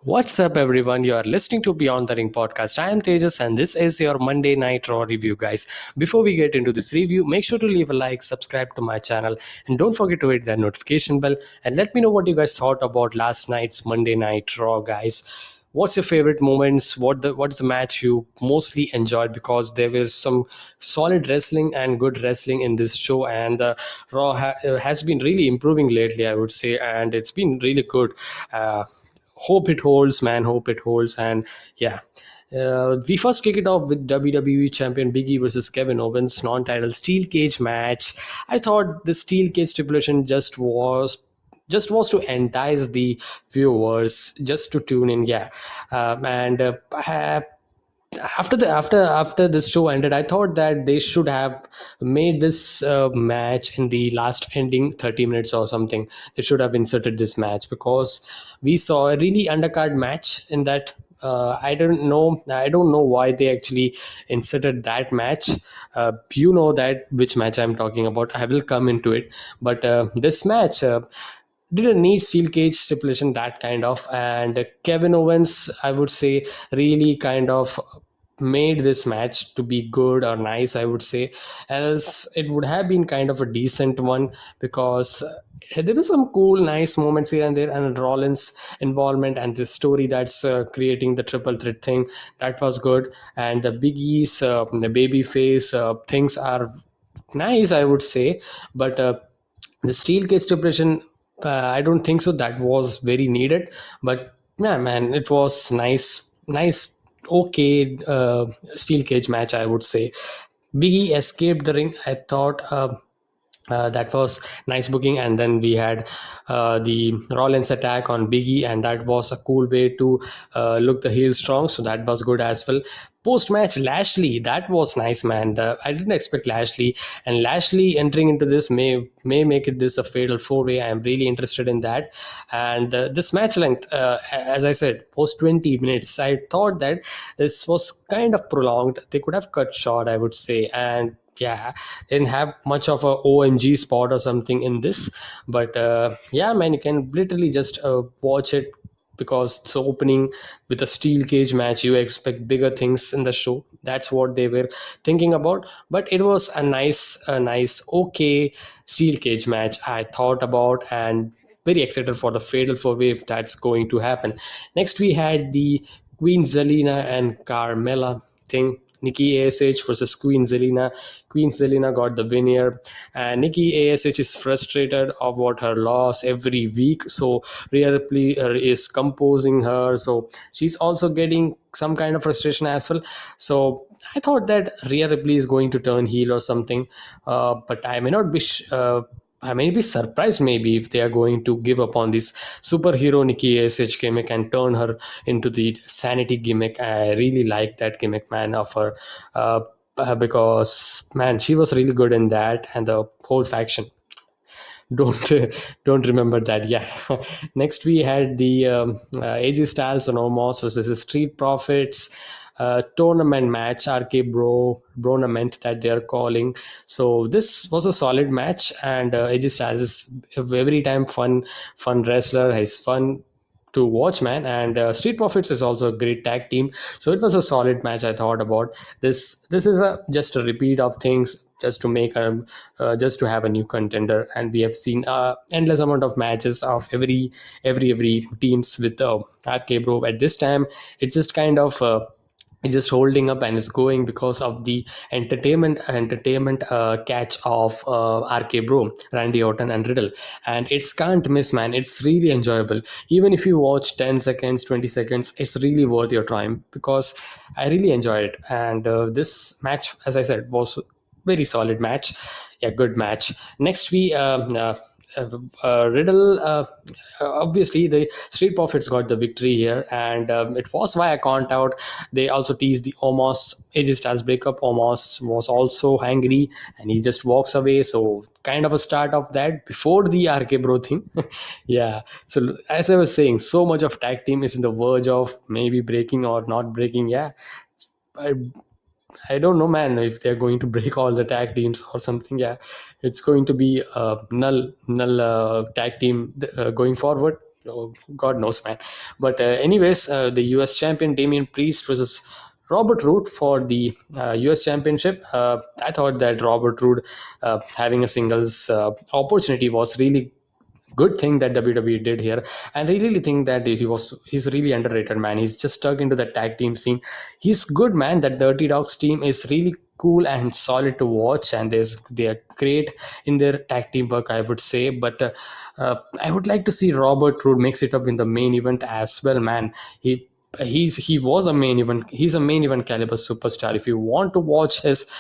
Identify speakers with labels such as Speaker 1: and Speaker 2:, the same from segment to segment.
Speaker 1: What's up, everyone? You are listening to Beyond the Ring podcast. I am Tejas, and this is your Monday Night Raw review, guys. Before we get into this review, make sure to leave a like, subscribe to my channel, and don't forget to hit that notification bell. And let me know what you guys thought about last night's Monday Night Raw, guys. What's your favorite moments? What's the match you mostly enjoyed? Because there was some solid wrestling and good wrestling in this show, and has been really improving lately, I would say, and it's been really good. Hope it holds, man. Hope it holds. And yeah, we first kick it off with WWE Champion Big E versus Kevin Owens non-title steel cage match. I thought the steel cage stipulation just was to entice the viewers just to tune in. Yeah, and after this show ended, I thought that they should have made this match in the last ending 30 minutes or something. They should have inserted this match because we saw a really undercard match in that. I don't know why they actually inserted that match. You know that which match I'm talking about. I will come into it, but this match didn't need steel cage stipulation that kind of. And Kevin Owens, I would say, really kind of made this match to be good or nice, I would say. Else it would have been kind of a decent one, because there were some cool nice moments here and there, and Rollins involvement and this story that's creating the triple threat thing, that was good. And the Biggie's the baby face things are nice, I would say. But the steel cage stipulation, I don't think so that was very needed. But yeah, man, it was nice, okay, steel cage match, I would say. Biggie escaped the ring. I thought that was nice booking. And then we had the Rollins attack on Biggie, and that was a cool way to look the heel strong. So that was good as well. Post match Lashley, that was nice, man. I didn't expect Lashley, and Lashley entering into this may make it this a fatal four-way. I am really interested in that. And this match length, as I said, post 20 minutes, I thought that this was kind of prolonged. They could have cut short, I would say. And yeah, didn't have much of a OMG spot or something in this. But yeah, man, you can literally just watch it, because it's opening with a steel cage match. You expect bigger things in the show. That's what they were thinking about. But it was a nice, okay steel cage match, I thought about. And very excited for the fatal four way if that's going to happen. Next, we had the Queen Zelina and Carmella thing. Nikki ASH versus Queen Zelina. Queen Zelina got the win here, and Nikki ASH is frustrated about her loss every week. So Rhea Ripley is composing her, so she's also getting some kind of frustration as well. So I thought that Rhea Ripley is going to turn heel or something, but I may be surprised maybe if they are going to give up on this superhero Nikki ASH gimmick and turn her into the sanity gimmick. I really like that gimmick, man, of her, because man, she was really good in that, and the whole faction. Don't don't remember that. Yeah. Next, we had the AJ Styles and Omos versus the Street Profits tournament match, RK Bronament that they are calling. So this was a solid match, and AJ Styles is every time fun wrestler. He's fun to watch, man. And Street Profits is also a great tag team. So it was a solid match, I thought about. This is just a repeat of things, just to make just to have a new contender. And we have seen endless amount of matches of every teams with RK Bro. At this time, it's just kind of it's just holding up, and it's going because of the entertainment catch of RK Bro, Randy Orton and Riddle. And it's can't miss, man. It's really enjoyable. Even if you watch 10 seconds, 20 seconds, it's really worth your time, because I really enjoy it. And this match, as I said, was very solid match. Yeah, good match. Next, we Riddle, obviously the Street Profits got the victory here, and it was via count out. They also teased the Omos AJ Styles breakup. Omos was also angry, and he just walks away. So kind of a start of that before the RK Bro thing. Yeah. So as I was saying, so much of tag team is in the verge of maybe breaking or not breaking. Yeah. I, I don't know, man, if they're going to break all the tag teams or something. Yeah, it's going to be a null tag team going forward. oh, God knows, man. But anyways, the US champion Damian Priest versus Robert Roode for the US Championship. I thought that Robert Roode having a singles opportunity was really good thing that WWE did here. And I really think that he's really underrated, man. He's just stuck into the tag team scene. He's good, man. That Dirty Dogs team is really cool and solid to watch, and they are great in their tag team work, I would say. But I would like to see Robert Roode mix it up in the main event as well, man. He was a main event. He's a main event caliber superstar. If you want to watch his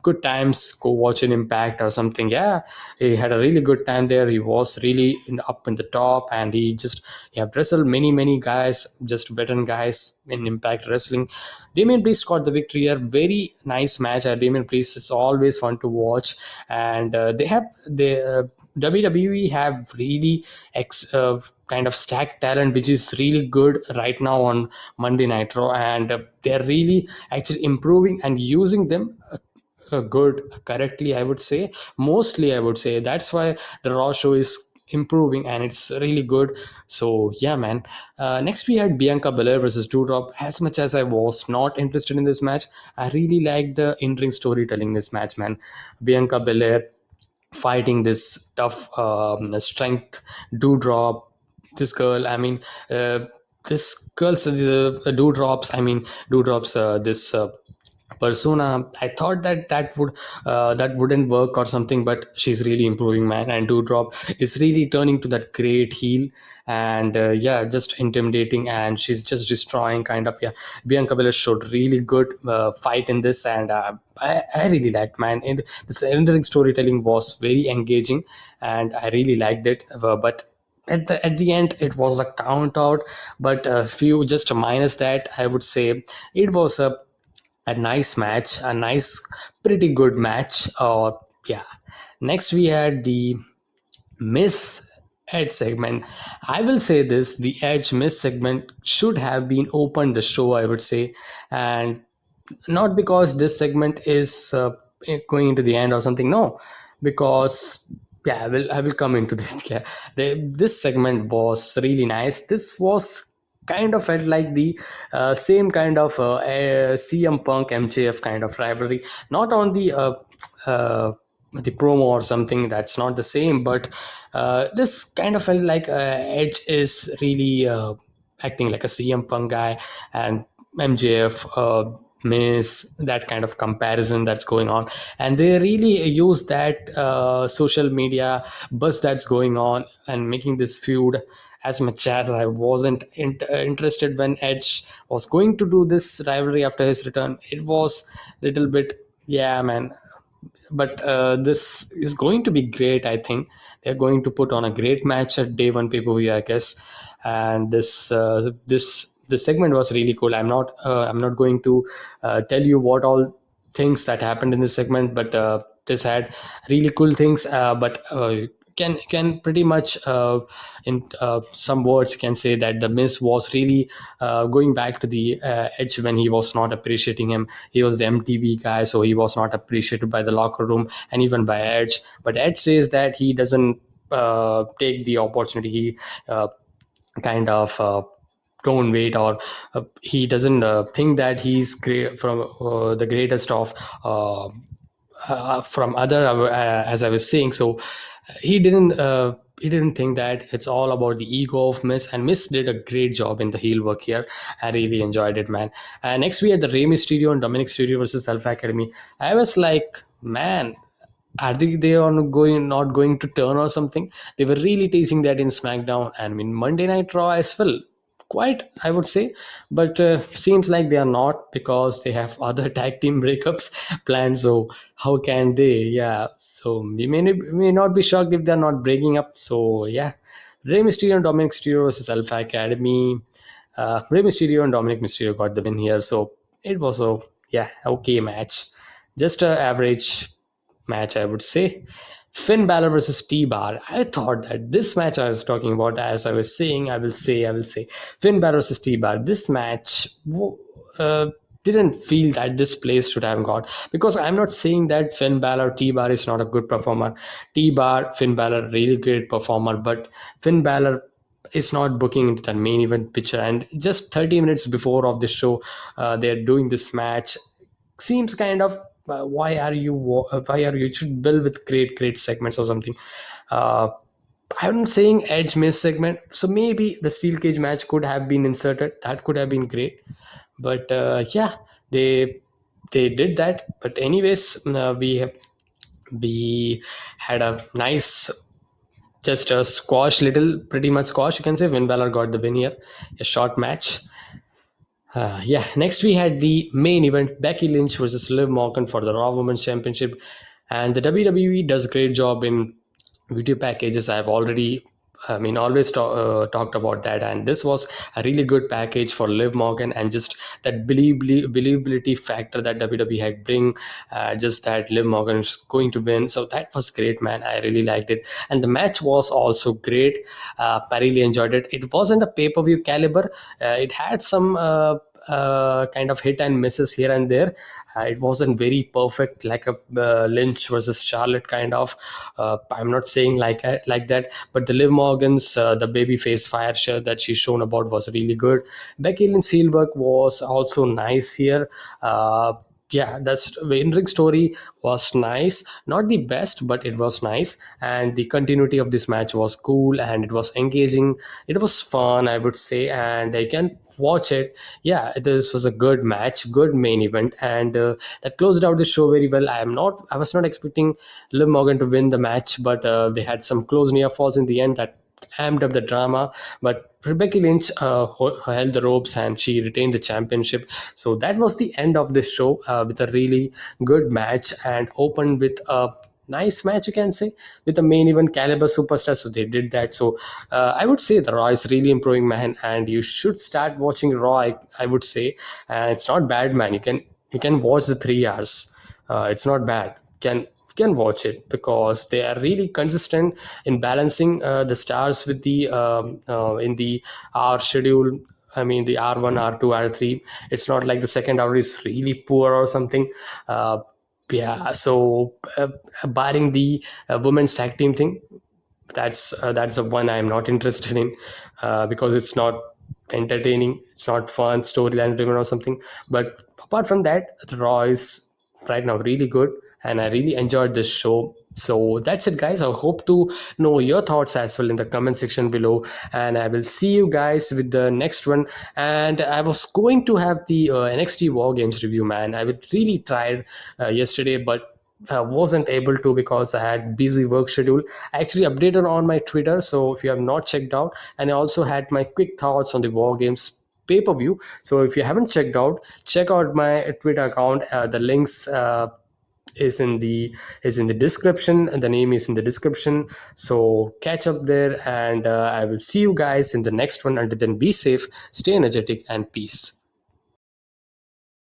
Speaker 1: good times, go watch an Impact or something. Yeah, he had a really good time there. He was really up in the top, and he have wrestled many guys, just veteran guys in Impact Wrestling. Damian Priest got the victory here. Very nice match. Damian Priest is always fun to watch, and the WWE have really kind of stacked talent, which is really good right now on Monday Night Raw, and they're really actually improving and using them good correctly, I would say. Mostly I would say that's why the Raw show is improving and it's really good. So yeah, man. Next we had Bianca Belair versus Doudrop. As much as I was not interested in this match, I really liked the in-ring storytelling in this match, man. Bianca Belair fighting this tough strength Doudrop. This girl, I mean, this girl's Doudrop's, I mean, Doudrop's this persona. I thought that that wouldn't work or something, but she's really improving, man. And Doudrop is really turning to that great heel, and yeah, just intimidating, and she's just destroying kind of. Yeah, Bianca Belair showed really good fight in this, and I really liked, man. And this rendering storytelling was very engaging, and I really liked it. But at the end it was a count out, but if you just minus that, I would say it was a nice match, a nice, pretty good match. Yeah. Next, we had the Miss Edge segment. I will say this: the Edge Miss segment should have been opened the show, I would say, and not because this segment is going into the end or something. No, because yeah, I will come into this. Yeah, this segment was really nice. This was kind of felt like the same kind of CM Punk MJF kind of rivalry, not on the promo or something. That's not the same, but this kind of felt like Edge is really acting like a CM Punk guy, and MJF. Miss, that kind of comparison that's going on, and they really use that social media buzz that's going on and making this feud. As much as I wasn't interested when Edge was going to do this rivalry after his return, it was a little bit, yeah, man. But this is going to be great. I think they're going to put on a great match at day one pay-per-view, I guess. And this segment was really cool. I'm not going to tell you what all things that happened in this segment, but this had really cool things. But can pretty much in some words can say that the Miz was really going back to the Edge when he was not appreciating him. He was the MTV guy, so he was not appreciated by the locker room and even by Edge. But Edge says that he doesn't take the opportunity. He kind of don't wait, or he doesn't think that he's great from the greatest of from other as I was saying. So he didn't think that it's all about the ego of Miss, and Miss did a great job in the heel work here. I really enjoyed it, man. And next we had the Rey Mysterio and Dominic Mysterio versus Alpha Academy. I was like, man, are they on going not going to turn or something? They were really teasing that in SmackDown and in Monday Night Raw as well. Quite, I would say, but seems like they are not, because they have other tag team breakups planned. So how can they? Yeah. So we may not be shocked if they're not breaking up. So yeah, Rey Mysterio and Dominic Mysterio versus Alpha Academy. Rey Mysterio and Dominic Mysterio got the win here. So it was a, yeah, okay match, just a average match, I would say. Finn Balor versus T-Bar. I thought that this match I was talking about, as I was saying, I will say, Finn Balor versus T-Bar. This match uh, didn't feel that this place should have got, because I'm not saying that Finn Balor T-Bar is not a good performer. T-Bar, Finn Balor, really great performer, but Finn Balor is not booking into the main event picture, and just 30 minutes before of the show, they're doing this match. Seems kind of, why are you should build with great segments or something. uh, I'm not saying edge miss segment, so maybe the steel cage match could have been inserted, that could have been great. But yeah, they they did that. But anyways, we had a nice, just a squash, little pretty much squash you can say. Finn Balor got the win here, a short match. Yeah, next we had the main event, Becky Lynch versus Liv Morgan for the Raw Women's Championship. And the WWE does great job in video packages. I've already, I mean, always talked about that. And this was a really good package for Liv Morgan, and just that believability factor that WWE had bring, just that Liv Morgan is going to win. So that was great, man. I really liked it. And the match was also great. I really enjoyed it. It wasn't a pay-per-view caliber. It had some kind of hit and misses here and there. It wasn't very perfect like a Lynch versus Charlotte kind of. I'm not saying like that, but the Liv Morgan's the babyface fire show that she's shown about was really good. Becky Lynch's heel work was also nice here. Yeah, that's the in-ring story was nice, not the best, but it was nice. And the continuity of this match was cool, and it was engaging, it was fun, I would say, and I can watch it. Yeah, this was a good match, good main event, and that closed out the show very well. I was not expecting Liv Morgan to win the match, but they had some close near falls in the end that amped up the drama. But Rebecca Lynch held the ropes and she retained the championship. So that was the end of this show, with a really good match, and opened with a nice match, you can say, with the main event caliber superstar. So they did that. So I would say the Raw is really improving, man, and you should start watching Raw. I would say, it's not bad, man. You can watch the 3 hours. It's not bad. You can watch it because they are really consistent in balancing the stars with the in the hour schedule. I mean, the R1, R2, R3. It's not like the second hour is really poor or something. Uh, yeah, so barring the women's tag team thing, that's the one I'm not interested in, because it's not entertaining, it's not fun, storyline driven or something. But apart from that, the Raw is right now really good, and I really enjoyed this show. So that's it, guys. I hope to know your thoughts as well in the comment section below, and I will see you guys with the next one. And I was going to have the NXT War Games review, man. I would really tried yesterday, but wasn't able to because I had busy work schedule. I actually updated on my Twitter, so if you have not checked out, and I also had my quick thoughts on the War Games pay-per-view. So if you haven't checked out, check out my Twitter account. The links is in the description, and the name is in the description. So catch up there, and I will see you guys in the next one. Until then, be safe, stay energetic, and peace.